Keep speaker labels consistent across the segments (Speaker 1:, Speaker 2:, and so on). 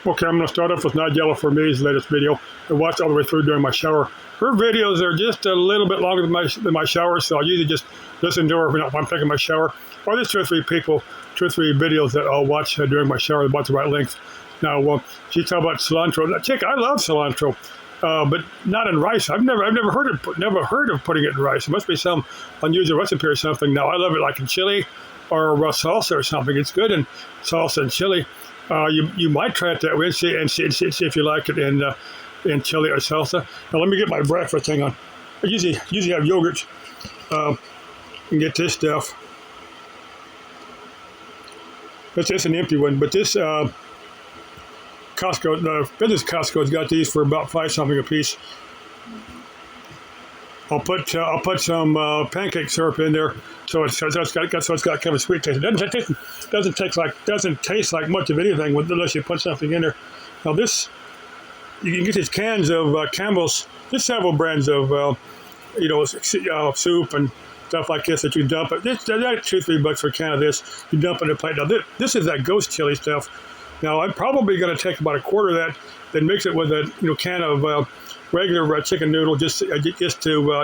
Speaker 1: Okay, I'm going to start off with Nigella for me's latest video. I watched all the way through during my shower. Her videos are just a little bit longer than my shower, so I'll usually just listen to her when I'm taking my shower. Or there's two or three videos that I'll watch during my shower about the right length. Now, she's talking about cilantro. Chick, I love cilantro, but not in rice. I've never heard of putting it in rice. It must be some unusual recipe or something. Now, I love it like in chili or salsa or something. It's good in salsa and chili. You might try it that way and see if you like it in chili or salsa. Now let me get my breakfast. Hang on. I usually have yogurt. And get this stuff. It's just an empty one, but this Costco, the business Costco's got these for about $5 something a piece. I'll put some pancake syrup in there, so it's got kind of a sweet taste. It doesn't taste like much of anything unless you put something in there. Now this, you can get these cans of Campbell's. There's several brands of soup and stuff like this that you dump it. That's $2-3 for a can of this. You dump it in a plate. Now this is that ghost chili stuff. Now I'm probably going to take about a quarter of that, then mix it with a can of regular chicken noodle just to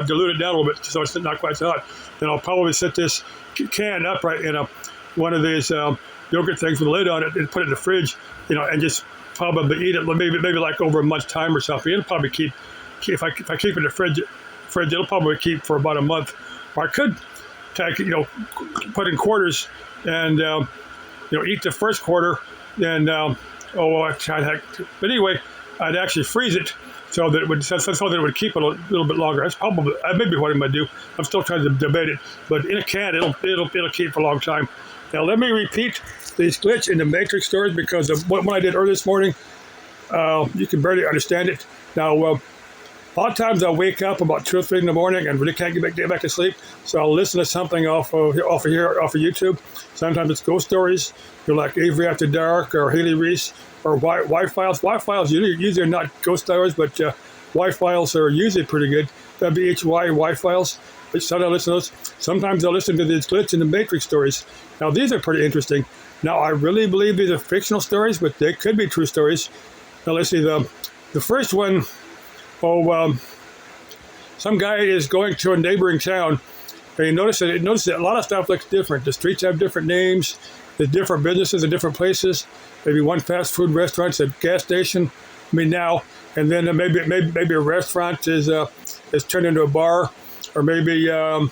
Speaker 1: dilute it down a little bit so it's not quite so hot. Then I'll probably set this can upright in one of these yogurt things with a lid on it and put it in the fridge, and just probably eat it maybe like over a month's time or something. It'll probably keep if I keep it in the fridge, it'll probably keep for about a month. Or I could take put in quarters and eat the first quarter and but anyway, I'd actually freeze it so that it would keep it a little bit longer. That's probably maybe what I'm gonna do. I'm still trying to debate it, but in a can it'll keep for a long time. Now let me repeat these glitch in the matrix stories because of what I did earlier this morning. You can barely understand it. Now a lot of times I'll wake up about 2 or 3 in the morning and really can't get back to sleep, so I'll listen to something off of YouTube. Sometimes it's ghost stories, like Avery After Dark or Haley Reese or Y-Files. Y-Files usually are not ghost stories, but Y-Files are usually pretty good. WHY Y-Files. Sometimes I listen to those. Sometimes I'll listen to these glitch in the matrix stories. Now these are pretty interesting. Now I really believe these are fictional stories, but they could be true stories. Now let's see the first one. Some guy is going to a neighboring town, and he noticed that a lot of stuff looks different. The streets have different names. There's different businesses in different places. Maybe one fast food restaurant's a gas station. Now, and then maybe a restaurant is turned into a bar, or maybe what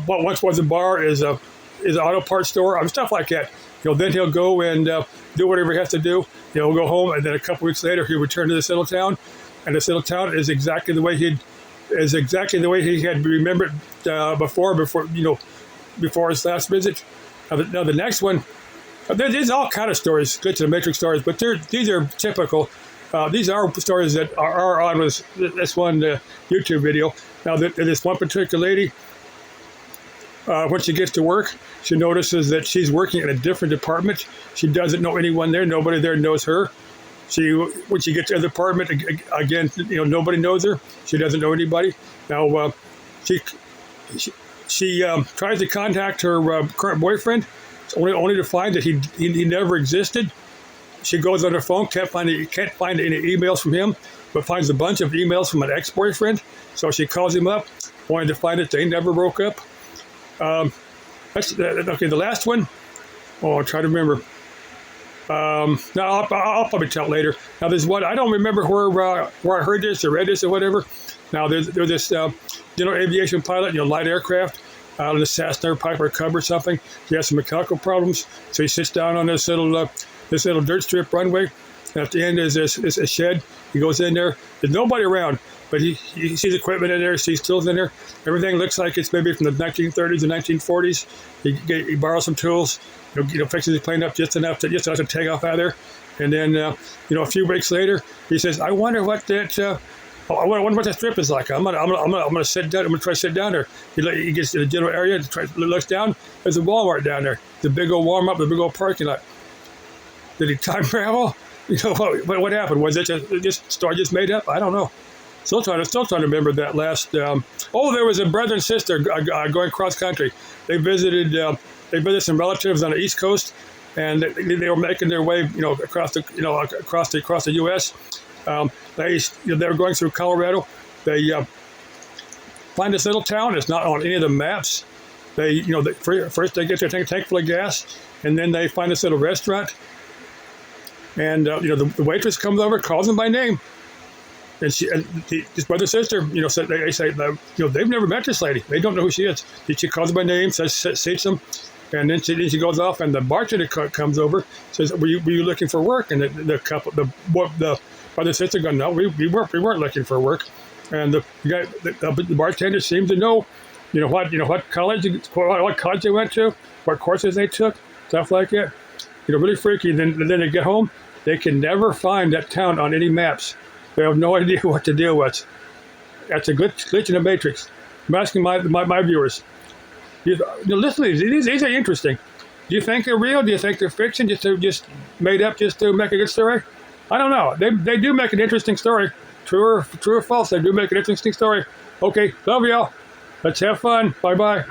Speaker 1: once was a bar is an auto parts store. Stuff like that. Then he'll go and do whatever he has to do. He'll go home, and then a couple weeks later, he'll return to this little town, and this little town is exactly the way he had remembered before his last visit. Now the next one, there's all kind of stories, glitch in the matrix stories, but these are typical. These are stories that are on this one YouTube video. Now this one particular lady, when she gets to work, she notices that she's working in a different department. She doesn't know anyone there. Nobody there knows her. When she gets to the department, again, nobody knows her. She doesn't know anybody. Now, she tries to contact her current boyfriend, only to find that he never existed. She goes on her phone, can't find any emails from him, but finds a bunch of emails from an ex-boyfriend. So she calls him up, wanting to find that they never broke up. Okay, the last one. I'll try to remember. No, I'll probably tell it later. Now there's one, I don't remember where I heard this or read this or whatever. Now there's this general aviation pilot, light aircraft, out of the Cessna Piper Cub or something. He has some mechanical problems, so he sits down on this little dirt strip runway. And at the end is a shed. He goes in there. There's nobody around, but he sees equipment in there, sees tools in there. Everything looks like it's maybe from the 1930s and 1940s. He borrows some tools, fixes his plane up just enough to take off out of there. And then, a few weeks later, he says, "I wonder what that. I wonder what that strip is like. I'm gonna sit down. I'm gonna try to sit down there." He gets to the general area, looks down. There's a Walmart down there. The big old Walmart, the big old parking lot. Did he time travel? What happened? Was it just story just made up? I don't know. Still trying to remember that last. There was a brother and sister going cross country. They visited some relatives on the East Coast, and they were making their way, across the U.S. They were going through Colorado. They find this little town. It's not on any of the maps. First they get their tank full of gas, and then they find this little restaurant. And the waitress comes over, calls them by name, and his brother and sister, they say, they've never met this lady. They don't know who she is. She calls them by name, seats them, and then she goes off. And the bartender comes over, says, "Were you looking for work?" And the brother and sister go, "No, we weren't looking for work." And the bartender seemed to know, what college they went to, what courses they took, stuff like that. Really freaky. Then they get home, they can never find that town on any maps. They have no idea what to deal with. That's a good glitch in the matrix. I'm asking my viewers. Listen to these. These are interesting. Do you think they're real? Do you think they're fiction? Just made up just to make a good story? I don't know. They do make an interesting story. True or false, they do make an interesting story. Okay, love y'all. Let's have fun. Bye-bye.